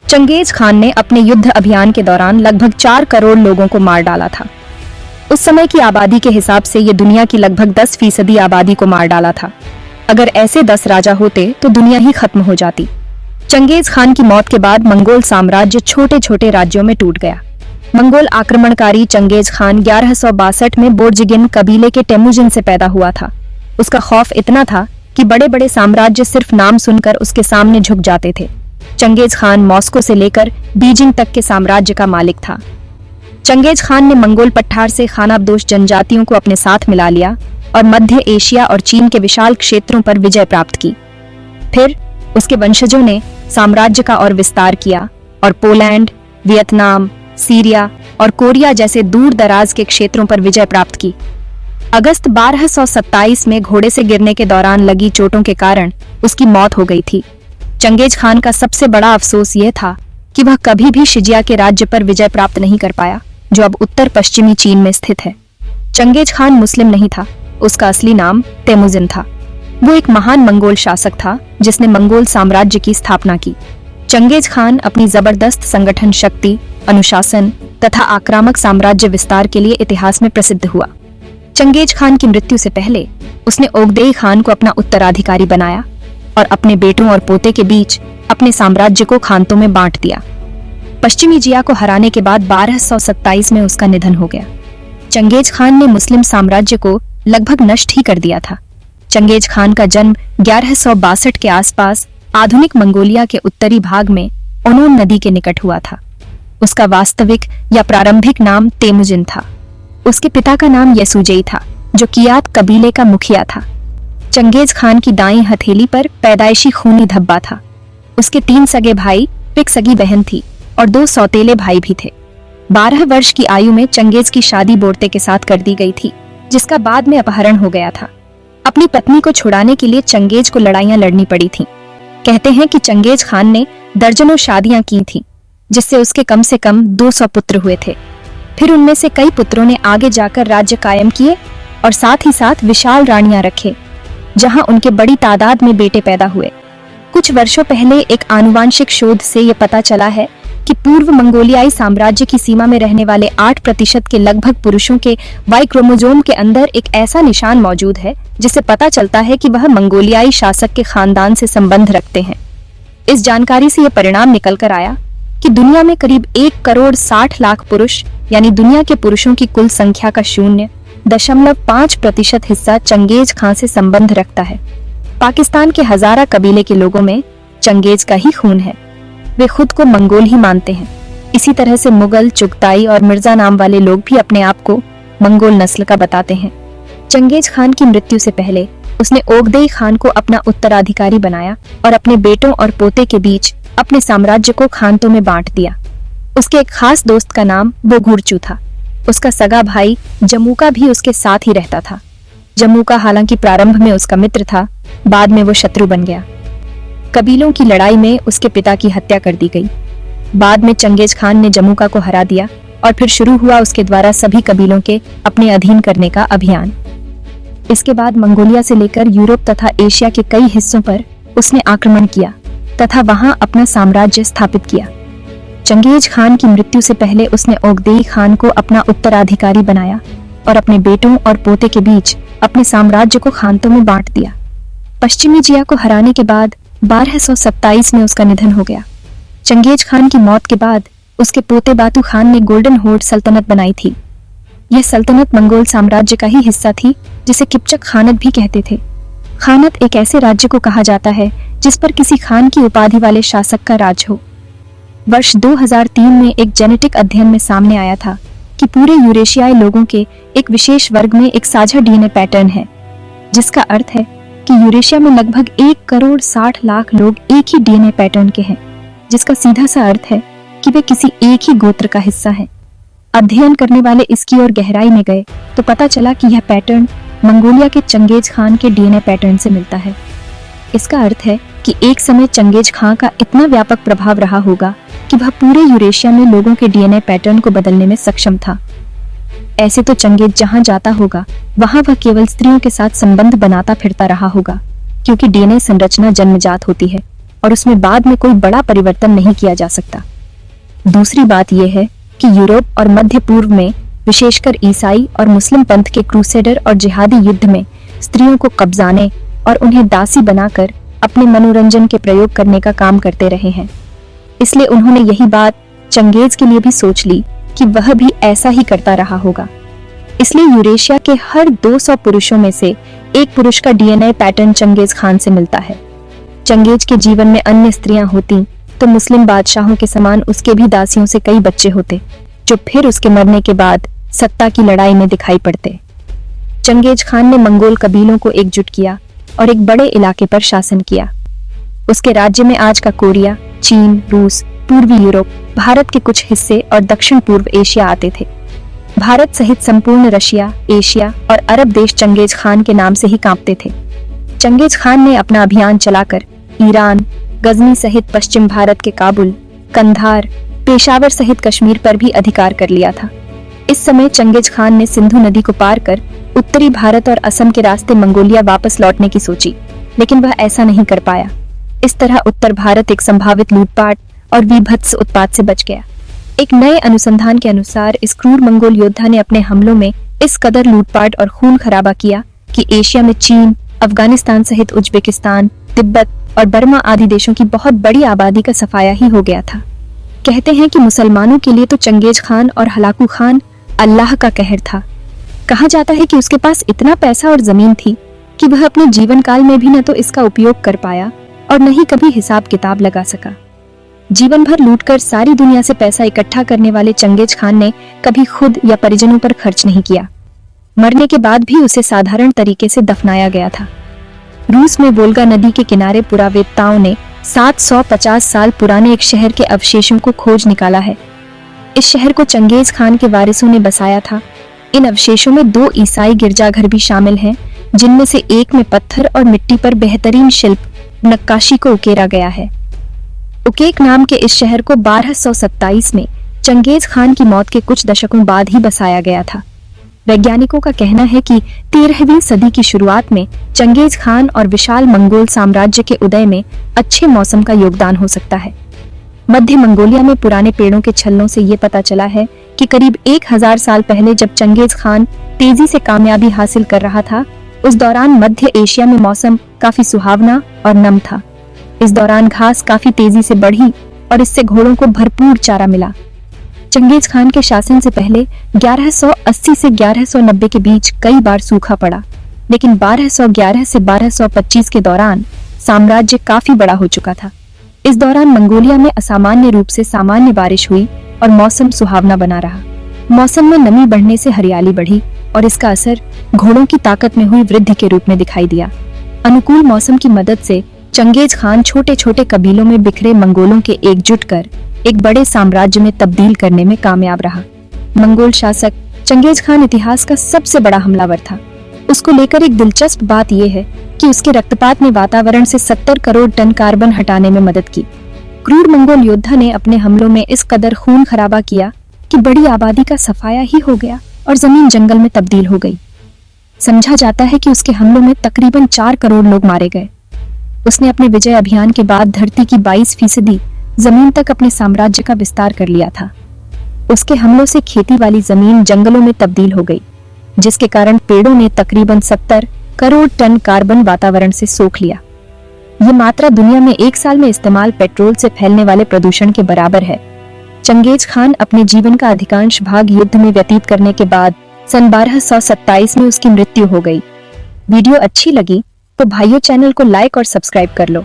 Genghis Khan ने अपने युद्ध अभियान के दौरान लगभग 4 करोड़ लोगों को मार डाला था। उस समय की आबादी के हिसाब से ये दुनिया की लगभग 10% आबादी को मार डाला था। अगर ऐसे 10 राजा होते तो दुनिया ही खत्म हो जाती। चंगेज खान की मौत के बाद मंगोल साम्राज्य छोटे छोटे राज्यों में टूट गया। मंगोल आक्रमणकारी चंगेज खान 1162 में बोर्जिगिन कबीले के टेमुजिन से पैदा हुआ था। उसका खौफ इतना था कि बड़े बड़े साम्राज्य सिर्फ नाम सुनकर उसके सामने झुक जाते थे। चंगेज खान मॉस्को से लेकर बीजिंग तक के साम्राज्य का मालिक था। चंगेज खान ने मंगोल पठार से खानाबदोश जनजातियों को अपने साथ मिला लिया और मध्य एशिया और चीन के विशाल क्षेत्रों पर विजय प्राप्त की। फिर उसके वंशजों ने साम्राज्य का और विस्तार किया और पोलैंड, वियतनाम, सीरिया और कोरिया जैसे दूर दराज के क्षेत्रों पर विजय प्राप्त की। अगस्त 1227 में घोड़े से गिरने के दौरान लगी चोटों के कारण उसकी मौत हो गई थी। चंगेज खान का सबसे बड़ा अफसोस यह था कि वह कभी भी शिजिया के राज्य पर विजय प्राप्त नहीं कर पाया, जो अब उत्तर पश्चिमी चीन में स्थित है। चंगेज खान मुस्लिम नहीं था, उसका असली नाम तेमुजिन था। वो एक महान मंगोल शासक था जिसने मंगोल साम्राज्य की स्थापना की। चंगेज खान अपनी जबरदस्त संगठन शक्ति, अनुशासन तथा आक्रामक साम्राज्य विस्तार के लिए इतिहास में प्रसिद्ध हुआ। चंगेज खान की मृत्यु से पहले उसने ओगदेई खान को अपना उत्तराधिकारी बनाया और अपने बेटों और पोते के बीच अपने साम्राज्य को खानतों में बांट दिया। पश्चिमी जिया को हराने के बाद 1227 में उसका निधन हो गया। चंगेज खान ने मुस्लिम साम्राज्य को लगभग नष्ट ही कर दिया था। चंगेज खान का जन्म 1162 के आसपास आधुनिक मंगोलिया के उत्तरी भाग में ओनोन नदी के निकट हुआ था। उसका वास्तविक या प्रारंभिक नाम तेमुजिन था। उसके पिता का नाम यसुजेई था, जो कियात कबीले का मुखिया था। चंगेज खान की दाईं हथेली पर पैदाइशी खूनी धब्बा था। उसके 3 सगे भाई, एक सगी बहन थी और 2 सौतेले भाई भी थे। 12 वर्ष की आयु में चंगेज की शादी बोर्ते के साथ कर दी गई थी, जिसका बाद में अपहरण हो गया था। अपनी पत्नी को छुड़ाने के लिए चंगेज को लड़ाइयां लड़नी पड़ी थीं। कहते हैं कि चंगेज खान ने दर्जनों शादियां की थीं, जिससे उसके कम से कम 200 पुत्र हुए थे। फिर उनमें से कई पुत्रों ने आगे जाकर राज्य कायम किए और साथ ही साथ विशाल रानियां रखे, जहां उनके बड़ी तादाद में बेटे पैदा हुए। कुछ वर्षों पहले एक आनुवांशिक शोध से यह पता चला है कि पूर्व मंगोलियाई साम्राज्य की सीमा में रहने वाले 8% के लगभग पुरुषों के वाई क्रोमोसोम के अंदर एक ऐसा निशान मौजूद है जिससे पता चलता है कि वह मंगोलियाई शासक के खानदान से संबंध रखते हैं। इस जानकारी से यह परिणाम निकल कर आया कि दुनिया में करीब 1,60,00,000 पुरुष, यानी दुनिया के पुरुषों की कुल संख्या का 0.5% हिस्सा चंगेज खान से संबंध रखता है। पाकिस्तान के हजारा कबीले के लोगों में चंगेज का ही खून है। वे खुद को मंगोल ही मानते हैं। इसी तरह से मुगल, चुगताई और मिर्जा नाम वाले लोग भी अपने आप को मंगोल नस्ल का बताते हैं। चंगेज खान की मृत्यु से पहले उसने ओगदेई खान को अपना उत्तराधिकारी बनाया और अपने बेटों और पोते के बीच अपने साम्राज्य को खानतों में बांट दिया। उसके एक खास दोस्त का नाम बोगुरचू था। उसका सगा भाई जमुका भी उसके साथ ही रहता था। जमुका हालांकि प्रारंभ में उसका मित्र था, बाद में वो शत्रु बन गया। कबीलों की लड़ाई में उसके पिता की हत्या कर दी गई। बाद में चंगेज खान ने जमुका को हरा दिया और फिर शुरू हुआ उसके द्वारा सभी कबीलों के अपने अधीन करने का अभियान। इसके बाद मंगोलिया से लेकर यूरोप तथा एशिया के कई हिस्सों पर उसने आक्रमण किया तथा वहां अपना साम्राज्य स्थापित किया। चंगेज खान की मृत्यु से पहले उसने ओगदेई खान को अपना उत्तराधिकारी बनाया और अपने बेटों और पोते के बीच अपने साम्राज्य को खानतों में बांट दिया। पश्चिमी जिया को हराने के बाद 1227 में उसका निधन हो गया। चंगेज खान की मौत के बाद उसके पोते बातू खान ने गोल्डन होर्ड सल्तनत बनाई थी। यह सल्तनत मंगोल साम्राज्य का ही हिस्सा थी, जिसे किपचक खानत भी कहते थे। खानत एक ऐसे राज्य को कहा जाता है जिस पर किसी खान की उपाधि वाले शासक का राज हो। वर्ष 2003 में एक जेनेटिक अध्ययन में सामने आया था कि पूरे यूरेशियाई लोगों के एक विशेष वर्ग में एक साझा डीएनए पैटर्न है, जिसका अर्थ है कि यूरेशिया में लगभग 1,60,00,000 लोग एक ही डीएनए पैटर्न के हैं, जिसका सीधा सा अर्थ है कि वे किसी एक ही गोत्र का हिस्सा हैं। अध्ययन करने वाले इसकी ओर गहराई में गए तो पता चला कि यह पैटर्न मंगोलिया के चंगेज खान के डीएनए पैटर्न से मिलता है। इसका अर्थ है कि एक समय चंगेज खान का इतना व्यापक प्रभाव रहा होगा कि वह पूरे यूरेशिया में लोगों के डीएनए पैटर्न को बदलने में सक्षम था। ऐसे तो चंगेज जहां जाता होगा वहां वह केवल स्त्रियों के साथ संबंध बनाता फिरता रहा होगा, क्योंकि डीएनए संरचना जन्मजात होती है और उसमें बाद में कोई बड़ा परिवर्तन नहीं किया जा सकता। दूसरी बात यह है कि यूरोप और मध्य पूर्व में विशेषकर ईसाई और मुस्लिम पंथ के क्रूसेडर और जिहादी युद्ध में स्त्रियों को कब्जाने और उन्हें दासी बनाकर अपने मनोरंजन के प्रयोग करने का काम करते रहे हैं। इसलिए उन्होंने यही बात चंगेज के लिए भी सोच ली कि वह भी ऐसा ही करता रहा होगा। इसलिए यूरेशिया के हर 200 पुरुषों में से एक पुरुष का डीएनए पैटर्न चंगेज खान से मिलता है। चंगेज के जीवन में अन्य स्त्रियां होती तो मुस्लिम बादशाहों के समान उसके भी दासियों से कई बच्चे होते, जो फिर उसके मरने के बाद सत्ता की लड़ाई में दिखाई पड़ते। चंगेज खान ने मंगोल कबीलों को एकजुट किया और एक बड़े इलाके पर शासन किया। उसके राज्य में आज का कोरिया, चीन, रूस, पूर्वी यूरोप, भारत के कुछ हिस्से और दक्षिण पूर्व एशिया आते थे। भारत सहित संपूर्ण रशिया, एशिया और अरब देश चंगेज खान के नाम से ही कांपते थे। चंगेज खान ने अपना अभियान चलाकर ईरान, गजनी सहित पश्चिम भारत के काबुल, कंधार, पेशावर सहित कश्मीर पर भी अधिकार कर लिया था। इस समय चंगेज खान ने सिंधु नदी को पार कर उत्तरी भारत और असम के रास्ते मंगोलिया वापस लौटने की सोची, लेकिन वह ऐसा नहीं कर पाया। इस तरह उत्तर भारत एक संभावित लूटपाट और विभत्स उत्पात से बच गया। एक नए अनुसंधान के अनुसार इस क्रूर मंगोल योद्धा ने अपने हमलों में इस कदर लूटपाट और खून खराबा किया कि एशिया में चीन, अफगानिस्तान सहित उज्बेकिस्तान, तिब्बत और बर्मा आदि देशों की बहुत बड़ी आबादी का सफाया ही हो गया था। कहते हैं कि मुसलमानों के लिए तो चंगेज खान और हलाकू खान अल्लाह का कहर था। कहा जाता है कि उसके पास इतना पैसा और जमीन थी कि वह अपने जीवन काल में भी न तो इसका उपयोग कर पाया और न ही कभी हिसाब किताब लगा सका। जीवन भर लूटकर सारी दुनिया से पैसा इकट्ठा करने वाले चंगेज खान ने कभी खुद या परिजनों पर खर्च नहीं किया। मरने के बाद भी उसे साधारण तरीके से दफनाया गया था। रूस में वोल्गा नदी के किनारे पुरावेत्ताओं ने 750 साल पुराने एक शहर के अवशेषों को खोज निकाला है। इस शहर को चंगेज खान के वारिसों ने बसाया था। इन अवशेषों में 2 ईसाई गिरजाघर भी शामिल हैं, जिनमें से एक में पत्थर और मिट्टी पर बेहतरीन शिल्प नक्काशी को उकेरा गया है। उकेक नाम के इस शहर को 1227 में चंगेज खान की मौत के कुछ दशकों बाद ही बसाया गया था। वैज्ञानिकों का कहना है कि 13वीं सदी की शुरुआत में चंगेज खान और विशाल मंगोल साम्राज्य के उदय में अच्छे मौसम का योगदान हो सकता है। मध्य मंगोलिया में पुराने पेड़ों के छल्लों से ये पता चला है कि करीब 1000 साल पहले जब चंगेज खान तेजी से कामयाबी हासिल कर रहा था, उस दौरान मध्य एशिया में मौसम काफी सुहावना और नम था। इस दौरान घास काफी तेजी से बढ़ी और इससे घोड़ों को भरपूर चारा मिला। चंगेज खान के शासन से पहले 1180 से 1190 के बीच कई बार सूखा पड़ा, लेकिन 1211 से 1225 के दौरान साम्राज्य काफी बड़ा हो चुका था। इस दौरान मंगोलिया में असामान्य रूप से सामान्य बारिश हुई और मौसम सुहावना बना रहा। मौसम में नमी बढ़ने से हरियाली बढ़ी और इसका असर घोड़ों की ताकत में हुई वृद्धि के रूप में दिखाई दिया। अनुकूल मौसम की मदद से चंगेज खान छोटे छोटे कबीलों में बिखरे मंगोलों के एकजुट कर एक बड़े साम्राज्य में तब्दील करने में कामयाब रहा। मंगोल शासक चंगेज खान इतिहास का सबसे बड़ा हमलावर था। उसको लेकर एक दिलचस्प बात यह है कि उसके रक्तपात ने वातावरण से 70 करोड़ टन कार्बन हटाने में मदद की। क्रूर मंगोल योद्धा ने अपने हमलों में इस कदर खून खराबा किया कि बड़ी आबादी का सफाया ही हो गया और जमीन जंगल में तब्दील हो गई। समझा जाता है कि उसके हमलों में तकरीबन 4 करोड़ लोग मारे गए। उसने अपने विजय अभियान के बाद धरती की 22% जमीन तक अपने साम्राज्य का विस्तार कर लिया था। उसके हमलों से खेती वाली जमीन जंगलों में तब्दील हो गई, जिसके कारण पेड़ों ने तकरीबन 70 करोड़ टन कार्बन वातावरण से सोख लिया। ये मात्रा दुनिया में एक साल में इस्तेमाल पेट्रोल से फैलने वाले प्रदूषण के बराबर है। चंगेज खान अपने जीवन का अधिकांश भाग युद्ध में व्यतीत करने के बाद सन 1227 में उसकी मृत्यु हो गई। वीडियो अच्छी लगी तो भाइयों चैनल को लाइक और सब्सक्राइब कर लो।